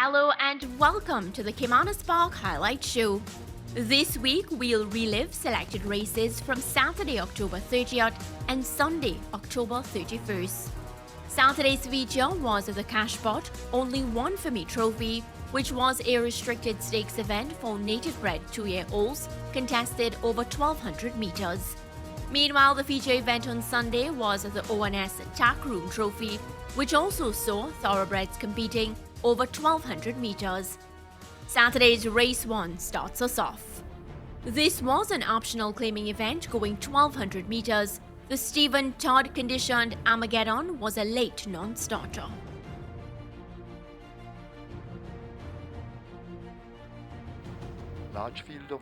Hello and welcome to the Caymanas Park Highlight Show. This week we'll relive selected races from Saturday, October 30th and Sunday, October 31st. Saturday's feature was the cash pot Only One For Me trophy, which was a restricted stakes event for native-bred 2-year-olds contested over 1,200 meters. Meanwhile, the feature event on Sunday was the ONS Tack Room Trophy, which also saw thoroughbreds competing over 1,200 meters. Saturday's Race 1 starts us off. This was an optional claiming event going 1,200 meters. The Stephen Todd conditioned Armageddon was a late non-starter. Large field of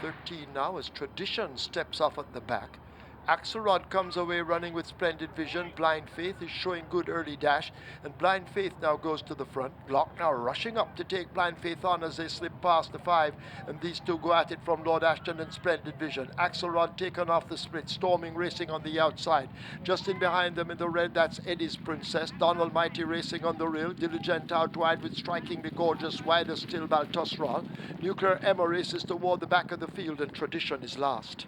13 now as Tradition steps off at the back. Axelrod comes away running with splendid vision. Blind Faith is showing good early dash, and Blind Faith now goes to the front. Glock now rushing up to take Blind Faith on as they slip past the 5, and these two go at it from Lord Ashton and Splendid Vision. Axelrod taken off the split, Storming racing on the outside. Just in behind them in the red, that's Eddie's Princess. Donald Mighty racing on the rail. Diligent out wide with Strikingly Gorgeous, wider still Baltusrol. Nuclear Emma races toward the back of the field, and Tradition is last.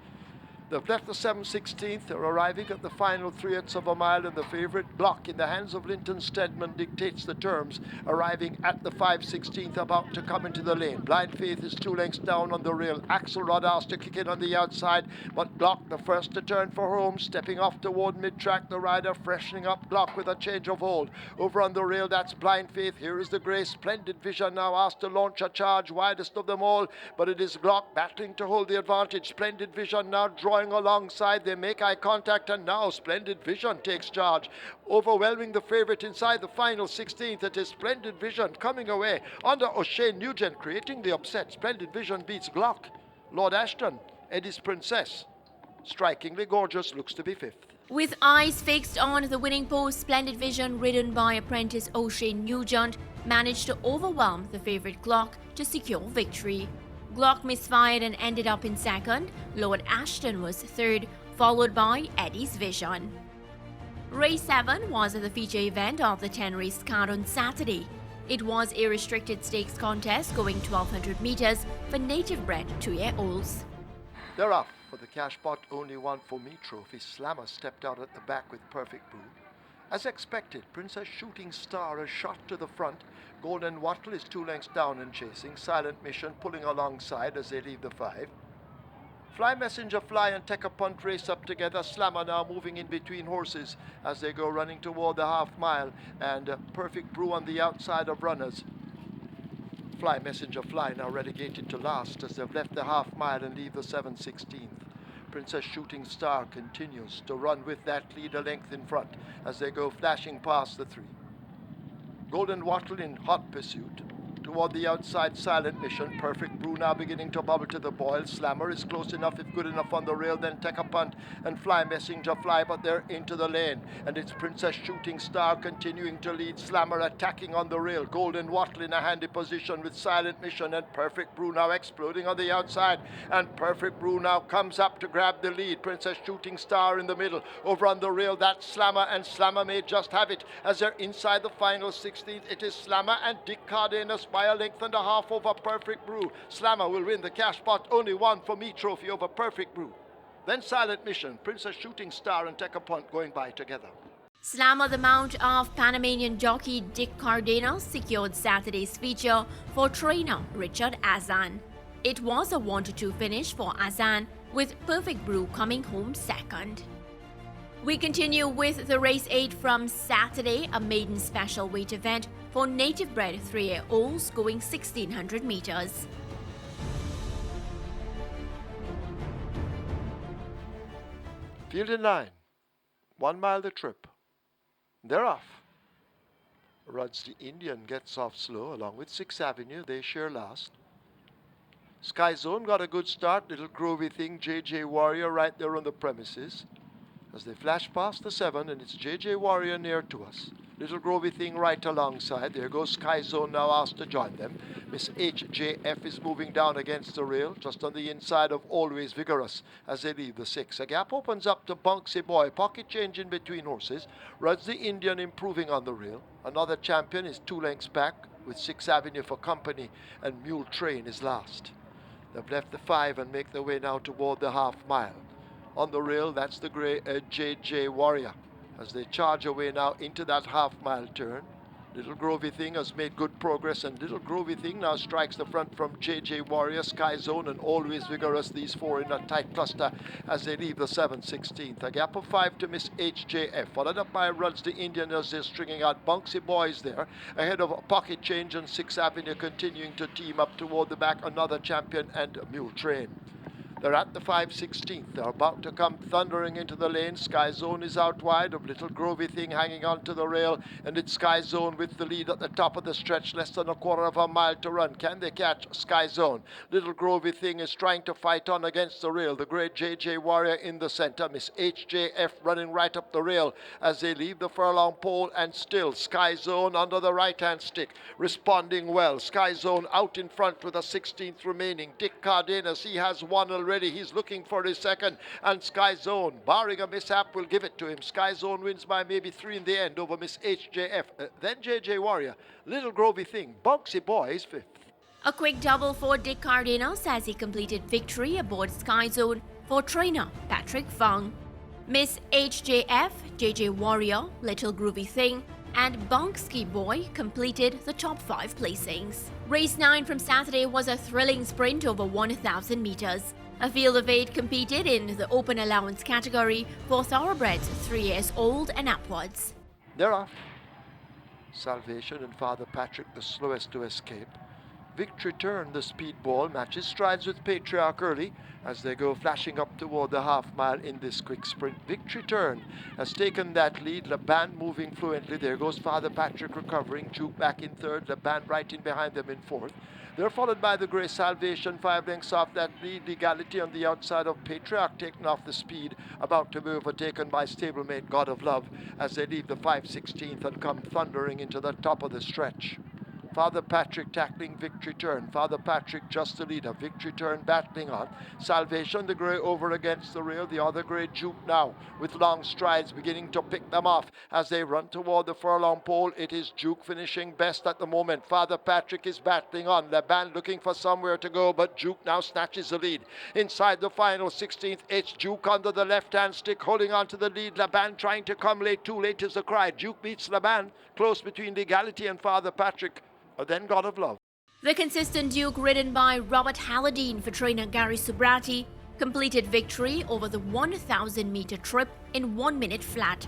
They've left the 7/16th. They're arriving at the final 3/8 of a mile, and the favourite Block in the hands of Linton Stedman dictates the terms, arriving at the 5/16th, about to come into the lane. Blind Faith is 2 lengths down on the rail. Axelrod asked to kick in on the outside, but Glock the first to turn for home, stepping off toward mid-track. The rider freshening up Glock with a change of hold. Over on the rail, that's Blind Faith. Here is the grey Splendid Vision now asked to launch a charge, widest of them all, but it is Glock battling to hold the advantage. Splendid Vision now drawing alongside. They make eye contact, and now Splendid Vision takes charge, overwhelming the favourite inside the final 16th. It is Splendid Vision coming away under O'Shea Nugent, creating the upset. Splendid Vision beats Glock. Lord Ashton, Eddie's Princess, Strikingly Gorgeous looks to be 5th. With eyes fixed on the winning post, Splendid Vision, ridden by apprentice O'Shea Nugent, managed to overwhelm the favourite Glock to secure victory. Glock misfired and ended up in second. Lord Ashton was third, followed by Eddie's Vision. Race 7 was the feature event of the 10-race card on Saturday. It was a restricted stakes contest going 1,200 meters for native-bred 2-year-olds. They're off for the cash pot Only One For Me trophy. Slammer stepped out at the back with Perfect Brew. As expected, Princess Shooting Star is shot to the front. Golden Wattle is 2 lengths down and chasing. Silent Mission pulling alongside as they leave the 5. Fly Messenger Fly and Take a Punt race up together. Slammer now moving in between horses as they go running toward the half mile, and Perfect Brew on the outside of runners. Fly Messenger Fly now relegated to last as they've left the half mile and leave the 7/16th. Princess Shooting Star continues to run with that lead a length in front as they go flashing past the 3. Golden Wattle in hot pursuit. Toward the outside, Silent Mission. Perfect Brew now beginning to bubble to the boil. Slammer is close enough, if good enough on the rail, then Take a Punt and Fly Messenger Fly, but they're into the lane. And it's Princess Shooting Star continuing to lead. Slammer attacking on the rail. Golden Wattle in a handy position with Silent Mission, and Perfect Brew now exploding on the outside. And Perfect Brew now comes up to grab the lead. Princess Shooting Star in the middle. Over on the rail, that's Slammer, and Slammer may just have it as they're inside the final 16th. It is Slammer and Dick Cardenas by a length and a half over Perfect Brew. Slammer will win the cash pot Only One For Me trophy over Perfect Brew. Then Silent Mission, Princess Shooting Star and Take a Punt going by together. Slammer, the mount of Panamanian jockey Dick Cardenas, secured Saturday's feature for trainer Richard Azan. It was a 1-2 finish for Azan, with Perfect Brew coming home second. We continue with the race 8 from Saturday, a maiden special weight event for native-bred 3-year-olds going 1,600 meters. Field in line. 1 mile the trip. They're off. Ruds the Indian gets off slow along with 6th Avenue. They share last. Sky Zone got a good start. Little Grovey Thing, JJ Warrior right there on the premises. As they flash past the 7, and it's JJ Warrior near to us. Little Grovey Thing right alongside. There goes Sky Zone now asked to join them. Miss HJF is moving down against the rail, just on the inside of Always Vigorous as they leave the 6. A gap opens up to Bunksy Boy. Pocket change in between horses. Ruds the Indian improving on the rail. Another champion is 2 lengths back with 6th Avenue for company, and Mule Train is last. They've left the 5 and make their way now toward the half mile. On the rail, that's the grey JJ Warrior as they charge away now into that half mile turn. Little Grovey Thing has made good progress, and Little Grovey Thing now strikes the front from JJ Warrior, Sky Zone, and Always Vigorous, these four in a tight cluster as they leave the 7/16th. A gap of 5 to Miss HJF, followed up by Ruds the Indian as they're stringing out Bunksy Boys there, ahead of Pocket Change and 6th Avenue continuing to team up toward the back, Another Champion and Mule Train. They're at the 5/16th. They're about to come thundering into the lane. Sky Zone is out wide of Little Grovey Thing hanging on to the rail, and it's Sky Zone with the lead at the top of the stretch, less than a quarter of a mile to run. Can they catch Sky Zone? Little Grovey Thing is trying to fight on against the rail. The great JJ Warrior in the center. Miss HJF running right up the rail as they leave the furlong pole, and still Sky Zone under the right-hand stick, responding well. Sky Zone out in front with a 16th remaining. Dick Cardenas, he has one already. He's looking for his second, and Sky Zone, barring a mishap, will give it to him. Sky Zone wins by maybe 3 in the end over Miss HJF. Then JJ Warrior, Little Grovey Thing, Bunksy Boy is 5th. A quick double for Dick Cardenas as he completed victory aboard Sky Zone for trainer Patrick Fung. Miss HJF, JJ Warrior, Little Groovy Thing, and Bunksy Boy completed the top 5 placings. Race 9 from Saturday was a thrilling sprint over 1,000 meters. A field of 8 competed in the open allowance category for thoroughbreds 3 years old and upwards. They're off. Salvation and Father Patrick the slowest to escape. Victory Turn, the speedball, matches strides with Patriarch early as they go flashing up toward the half mile in this quick sprint. Victory Turn has taken that lead. LeBand moving fluently. There goes Father Patrick recovering. Juke back in 3rd. LeBand right in behind them in 4th. They're followed by the Grey Salvation, 5 lengths off that lead. Legality on the outside of Patriarch taking off the speed, about to be overtaken by stablemate God of Love as they leave the 5/16th and come thundering into the top of the stretch. Father Patrick tackling Victory Turn. Father Patrick just the leader. Victory Turn battling on. Salvation, the grey over against the rail. The other grey Juke now with long strides beginning to pick them off as they run toward the furlong pole. It is Juke finishing best at the moment. Father Patrick is battling on. LeBand looking for somewhere to go, but Juke now snatches the lead. Inside the final 16th, it's Juke under the left-hand stick holding on to the lead. LeBand trying to come late. Too late is the cry. Juke beats LeBand. Close between Legality and Father Patrick. Then God of Love. The consistent Duke, ridden by Robert Halladine for trainer Gary Subrati, completed victory over the 1,000-meter trip in 1 minute flat.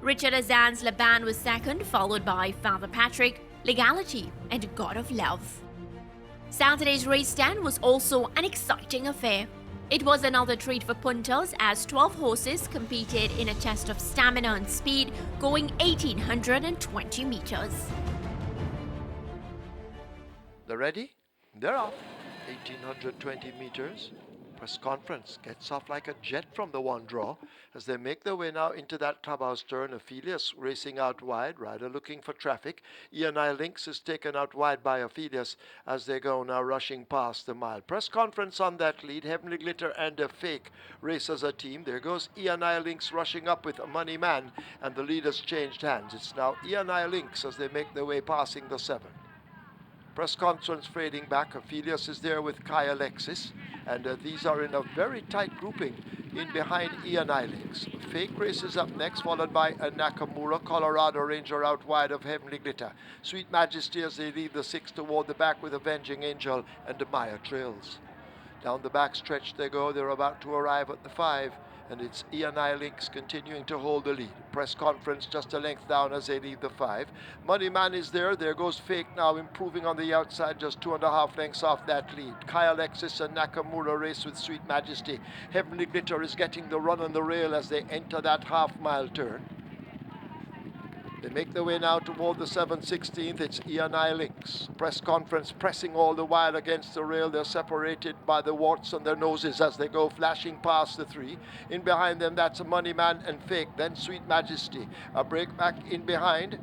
Richard Azan's LeBand was second, followed by Father Patrick, Legality, and God of Love. Saturday's race 10 was also an exciting affair. It was another treat for punters as 12 horses competed in a test of stamina and speed going 1,820 meters. They're ready? They're off. 1,820 meters. Press conference gets off like a jet from the one draw as they make their way now into that clubhouse turn. Ophelius racing out wide, rider looking for traffic. E&I Lynx is taken out wide by Ophelius as they go now rushing past the mile. Press conference on that lead. Heavenly Glitter and a Fake race as a team. There goes E&I Lynx rushing up with a Money Man, and the lead has changed hands. It's now E&I Lynx as they make their way passing the 7. Press conference fading back. Ophelius is there with Kai Alexis, and these are in a very tight grouping in behind E&I Lynx. Fake races up next, followed by Nakamura. Colorado Ranger out wide of Heavenly Glitter. Sweet Majesty as they leave the 6 toward the back with Avenging Angel, and Maya trails. Down the back stretch they go. They're about to arrive at the 5. And it's E&I Lynx continuing to hold the lead. Press conference just a length down as they leave the 5. Money Man is there. There goes Fake now improving on the outside, just 2.5 lengths off that lead. Kai Alexis and Nakamura race with Sweet Majesty. Heavenly Glitter is getting the run on the rail as they enter that half-mile turn. They make their way now toward the 7/16th. It's E&I Lynx. Press conference pressing all the while against the rail. They're separated by the warts on their noses as they go flashing past the 3. In behind them, that's a Money Man and Fake. Then Sweet Majesty. A break back in behind.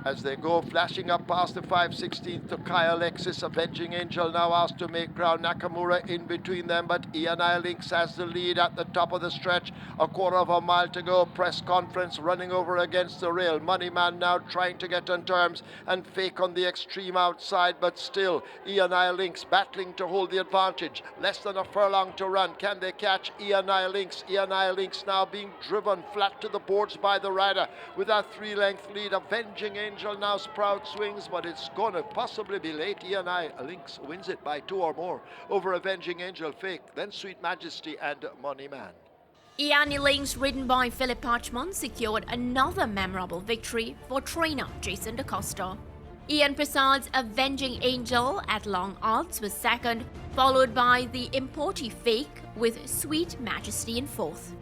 as they go flashing up past the 5/16th to Kai Alexis. Avenging Angel now asked to make ground. Nakamura in between them, but Ian Links has the lead at the top of the stretch. A quarter of a mile to go. Press conference running over against the rail. Moneyman now trying to get on terms and fake on the extreme outside, but still Ian Links battling to hold the advantage. Less than a furlong to run. Can they catch Ian Links? Ian Links now being driven flat to the boards by the rider with a 3-length lead. Avenging Angel now proud swings, but it's going to possibly be late. Ian Links wins it by 2 or more over Avenging Angel, Fake, then Sweet Majesty and Moneyman. Ian Links, ridden by Philip Parchment, secured another memorable victory for trainer Jason DaCosta. Ian Prasad's Avenging Angel at long odds was second, followed by the Importy Fake with Sweet Majesty in fourth.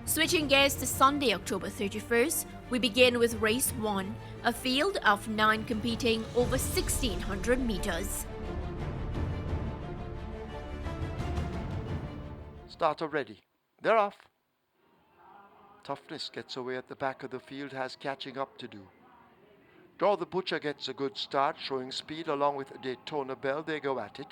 Switching gears to Sunday, October 31st, we begin with race 1, a field of 9 competing over 1,600 meters. Starter ready. They're off. Toughness gets away at the back of the field, has catching up to do. Draw the Butcher gets a good start, showing speed along with Daytona Belle. They go at it.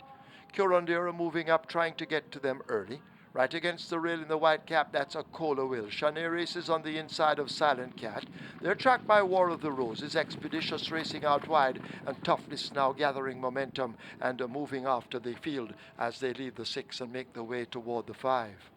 Curandera moving up, trying to get to them early. Right against the rail in the white cap, that's a Cola Will. Shanae races on the inside of Silent Cat. They're tracked by War of the Roses, Expeditious racing out wide, and Toughness now gathering momentum and moving after the field as they leave the 6 and make their way toward the 5.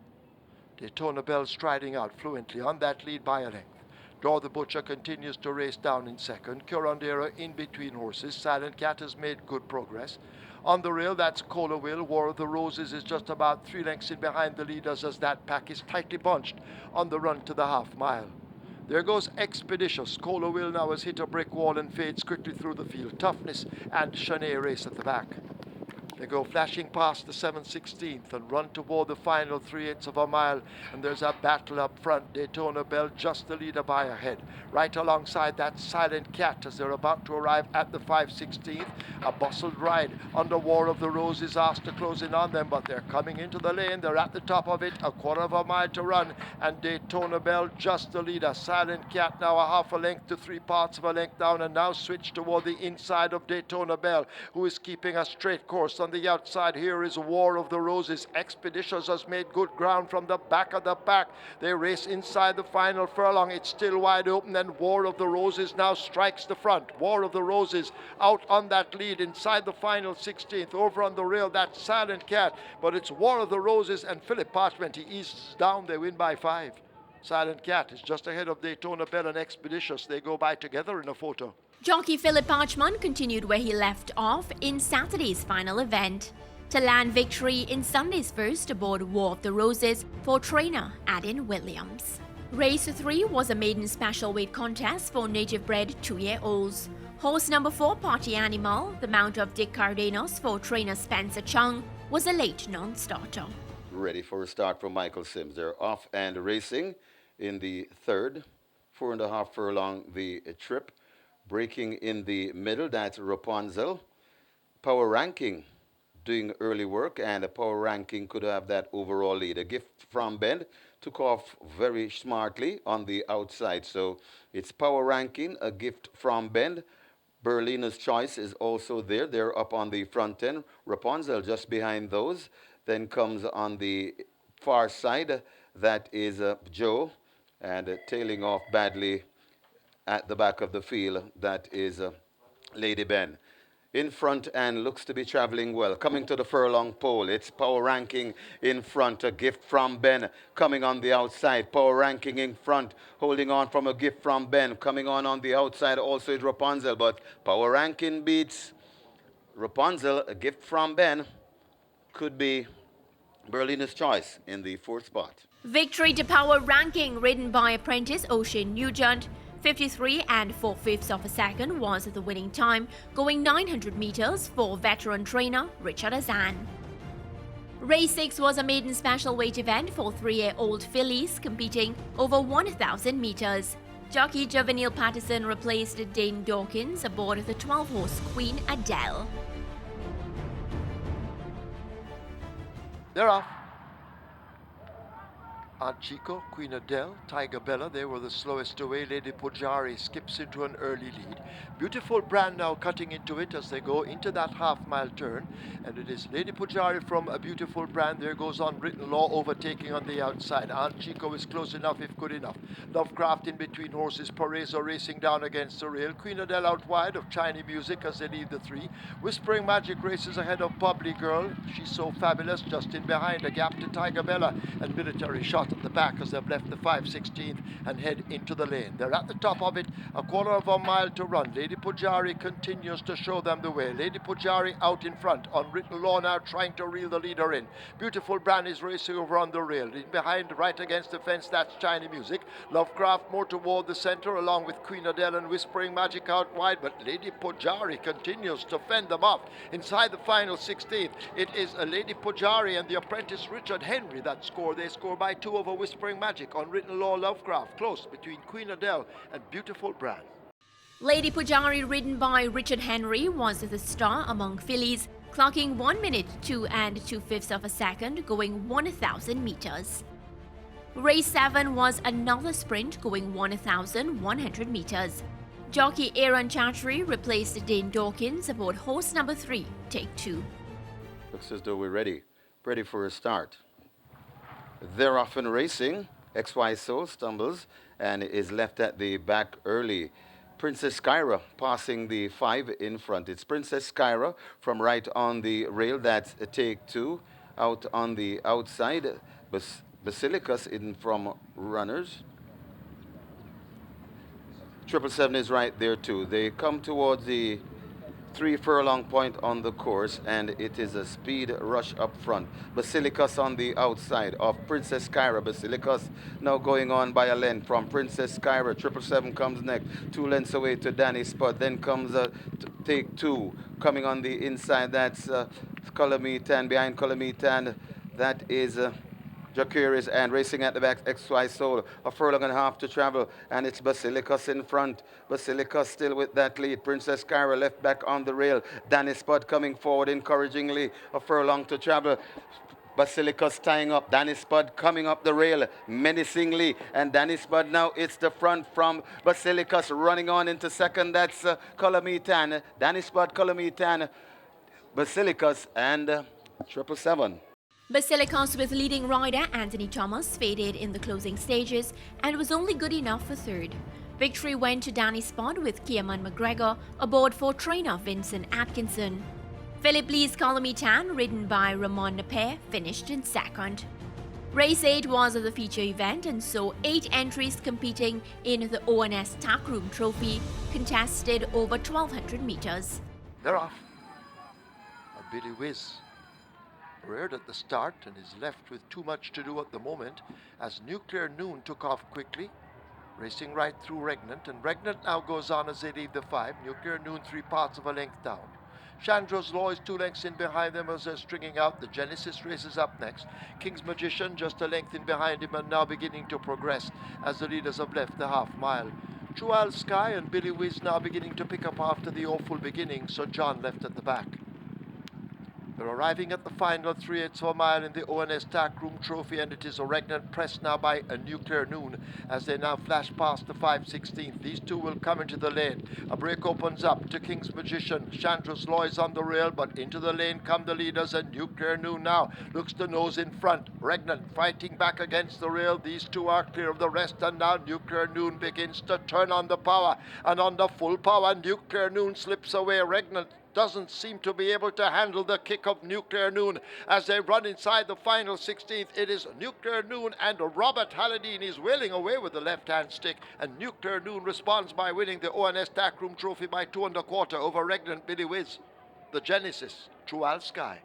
Daytona Belle striding out fluently on that lead by a length. Draw the Butcher continues to race down in second. Curandera in between horses. Silent Cat has made good progress. On the rail, that's Cola Will. War of the Roses is just about 3 lengths in behind the leaders as that pack is tightly bunched on the run to the half mile. There goes Expeditious. Cola Will now has hit a brick wall and fades quickly through the field. Toughness and Shanae race at the back. They go flashing past the 7/16th and run toward the final 3/8 of a mile, and there's a battle up front. Daytona Belle just the leader by a head. Right alongside that Silent Cat as they're about to arrive at the 5/16th. A bustled ride under War of the Roses asked to close in on them, but they're coming into the lane. They're at the top of it, a quarter of a mile to run, and Daytona Belle just the leader. Silent Cat now a half a length to 3/4 of a length down, and now switched toward the inside of Daytona Belle, who is keeping a straight course. On the outside here is War of the Roses. Expeditious has made good ground from the back of the pack. They race inside the final furlong. It's still wide open, and War of the Roses now strikes the front. War of the Roses out on that lead inside the final 16th. Over on the rail, that's Silent Cat, but it's War of the Roses and Philip Parchment. He eases down. They win by 5. Silent Cat is just ahead of Daytona Belle and Expeditious. They go by together in a photo. Jockey Philip Parchment continued where he left off in Saturday's final event to land victory in Sunday's first aboard War of the Roses for trainer Adin Williams. Race 3 was a maiden special weight contest for native-bred 2-year-olds. Horse number 4, Party Animal, the mount of Dick Cardenas for trainer Spencer Chung, was a late non-starter. Ready for a start from Michael Sims. They're off and racing in the third, 4.5 furlong the trip. Breaking in the middle, that's Rapunzel. Power Ranking doing early work, and the Power Ranking could have that overall lead. A Gift from Bend took off very smartly on the outside. So it's Power Ranking, A Gift from Bend. Berlina's Choice is also there. They're up on the front end. Rapunzel just behind those. Then comes on the far side, that is Joe, and tailing off badly at the back of the field, that is Lady Ben. In front and looks to be traveling well. Coming to the furlong pole, it's Power Ranking in front, A Gift from Ben coming on the outside. Power Ranking in front, holding on from A Gift from Ben. Coming on the outside also is Rapunzel, but Power Ranking beats Rapunzel. A Gift from Ben could be Berlina's Choice in the 4th spot. Victory to Power Ranking, ridden by apprentice O'Shane Nugent. 53 and 4/5 of a second was the winning time, going 900 meters for veteran trainer Richard Azan. Race 6 was a maiden special weight event for 3-year-old fillies competing over 1,000 meters. Jockey Jovenil Patterson replaced Dane Dawkins aboard the 12-horse Queen Adele. They're off. Aunt Chico, Queen Adele, Tiger Bella, they were the slowest away. Lady Pujari skips into an early lead. Beautiful Brand now cutting into it as they go into that half-mile turn. And it is Lady Pujari from a Beautiful Brand. There goes Unwritten Law overtaking on the outside. Aunt Chico is close enough if good enough. Lovecraft in between horses. Paraiso racing down against the rail. Queen Adele out wide of Chinese Music as they leave the three. Whispering Magic races ahead of Bubbly Girl. She's so fabulous. Just in behind, a gap to Tiger Bella. And Military Shot at the back as they've left the 5/16th and head into the lane. They're at the top of it, a quarter of a mile to run. Lady Pujari continues to show them the way. Lady Pujari out in front. Unwritten Law now trying to reel the leader in. Beautiful Brand is racing over on the rail. In behind, right against the fence, that's Chinese Music. Lovecraft more toward the center along with Queen Adele and Whispering Magic out wide, but Lady Pujari continues to fend them off. Inside the final 16th, it is a Lady Pujari and the apprentice Richard Henry that score. They score by 2 over Whispering Magic. Unwritten Law, Lovecraft close between Queen Adele and Beautiful Brand. Lady Pujari, ridden by Richard Henry, was the star among fillies, clocking 1 minute 2 2/5 of a second, going 1,000 meters. Race 7 was another sprint going 1,100 meters. Jockey Aaron Chattery replaced Dane Dawkins aboard horse number 3, take 2. Looks as though we're ready for a start. They're off and racing. XY Soul stumbles and is left at the back early. Princess Skyra passing the 5 in front. It's Princess Skyra from right on the rail. That's a take 2. Out on the outside, Basilicus in from runners. 777 is right there too. They come towards the 3 furlong point on the course, and it is a speed rush up front. Basilicus on the outside of Princess Skyra. Basilicus now going on by a length from Princess Skyra. 777 comes next, 2 lengths away to Danny Spud. Then comes take 2 coming on the inside. That's Colombitan. Behind Colombitan, that is Jacuris, and racing at the back, XY Soul. A furlong and a half to travel, and it's Basilicus in front. Basilicus still with that lead. Princess Skyra left back on the rail. Danny Spud coming forward encouragingly. A furlong to travel. Basilicus tying up. Danny Spud coming up the rail menacingly, and Danny Spud now it's the front from Basilicus running on into second. That's Colombitan. Danny Spud, Colombitan, Basilicus, and 777. Basilicus with leading rider Anthony Thomas faded in the closing stages and was only good enough for third. Victory went to Danny Spud with Kierman McGregor aboard for trainer Vincent Atkinson. Philip Lee's Colombitan, ridden by Ramon Naper, finished in second. Race 8 was the feature event and saw 8 entries competing in the ONS Tackroom Trophy, contested over 1,200 meters. They're off. A Billy Whiz reared at the start and is left with too much to do at the moment as Nuclear Noon took off quickly, racing right through Regnant, and Regnant now goes on as they leave the 5. Nuclear Noon 3 parts of a length down. Chandra's Law is 2 lengths in behind them as they're stringing out. The Genesis races up next. King's Magician just a length in behind him and now beginning to progress as the leaders have left the half mile. Trual Sky and Billy Whiz now beginning to pick up after the awful beginning, so John left at the back. They're arriving at the final 3/8 of a mile in the ONS Tackroom Trophy, and it is a Regnant pressed now by a Nuclear Noon as they now flash past the 5/16th. These two will come into the lane. A break opens up to King's Magician. Chandra's Law is on the rail, but into the lane come the leaders, and Nuclear Noon now looks to nose in front. Regnant fighting back against the rail. These two are clear of the rest, and now Nuclear Noon begins to turn on the power, and on the full power, Nuclear Noon slips away. Regnant doesn't seem to be able to handle the kick of Nuclear Noon as they run inside the final 16th. It is Nuclear Noon, and Robert Halladine is wheeling away with the left-hand stick, and Nuclear Noon responds by winning the ONS Tackroom Trophy by 2 1/4 over Regnant Billy Whiz. The Genesis, Trual Sky.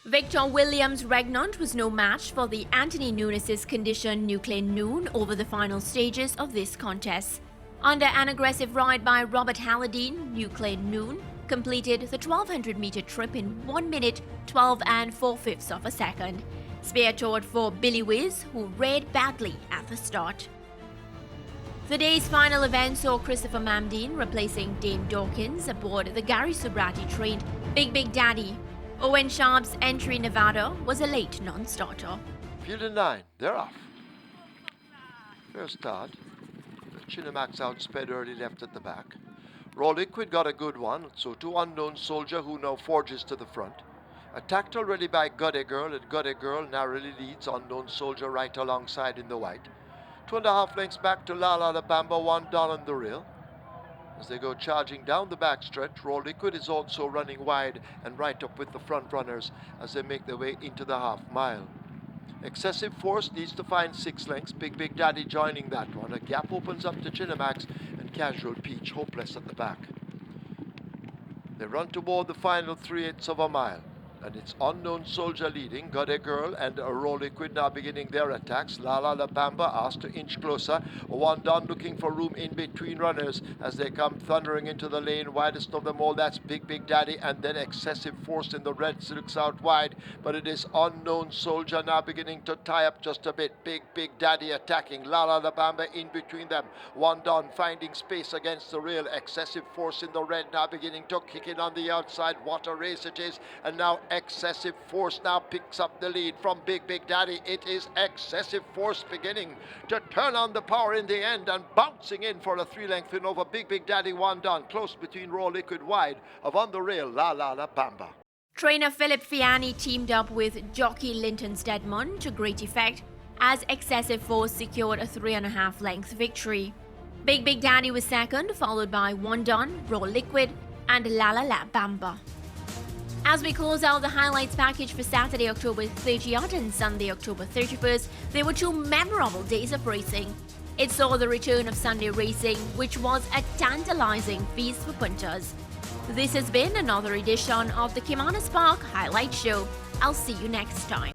Victor Williams' Regnant was no match for the Anthony Nunes' condition Nuclear Noon over the final stages of this contest. Under an aggressive ride by Robert Halladine, Nuclear Noon completed the 1,200-meter trip in 1 minute 12 4/5 of a second. Spear toward for Billy Whiz, who reared badly at the start. The day's final event saw Christopher Mamdine replacing Dane Dawkins aboard the Gary Subrati-trained Big Daddy. Owen Sharp's entry Nevada was a late non-starter. Field and 9, they're off. Fair start. Caymanas outsped early left at the back. Raw Liquid got a good one, so to Unknown Soldier, who now forges to the front. Attacked already by Got a Girl, and Got a Girl narrowly leads Unknown Soldier right alongside in the white. 2.5 lengths back to La La La Bamba, $1 on the rail. As they go charging down the backstretch, Raw Liquid is also running wide and right up with the front runners as they make their way into the half mile. Excessive Force needs to find 6 lengths. Big Daddy joining that one. A gap opens up to Caymanas and Casual Peach hopeless at the back. They run toward the final 3/8 of a mile. And it's Unknown Soldier leading. Got a Girl and a Raw Liquid now beginning their attacks. La La La Bamba asked to inch closer. One done looking for room in between runners as they come thundering into the lane. Widest of them all, that's Big Daddy, and then Excessive Force in the red silks out wide. But it is Unknown Soldier now beginning to tie up just a bit. Big Daddy attacking. La La La Bamba in between them. One done finding space against the rail. Excessive Force in the red now beginning to kick in on the outside. What a race it is. And now Excessive Force now picks up the lead from Big Daddy. It is Excessive Force beginning to turn on the power in the end and bouncing in for a 3-length win over Big Daddy. One done close between Raw Liquid wide of On the Rail La La La Bamba. Trainer Philip Fiani teamed up with jockey Linton Stedman to great effect as Excessive Force secured a 3.5 length victory. Big Daddy was second, followed by One Done, Raw Liquid and La La La Bamba. As we close out the highlights package for Saturday, October 30th and Sunday, October 31st, there were 2 memorable days of racing. It saw the return of Sunday racing, which was a tantalizing feast for punters. This has been another edition of the Caymanas Park Highlight Show. I'll see you next time.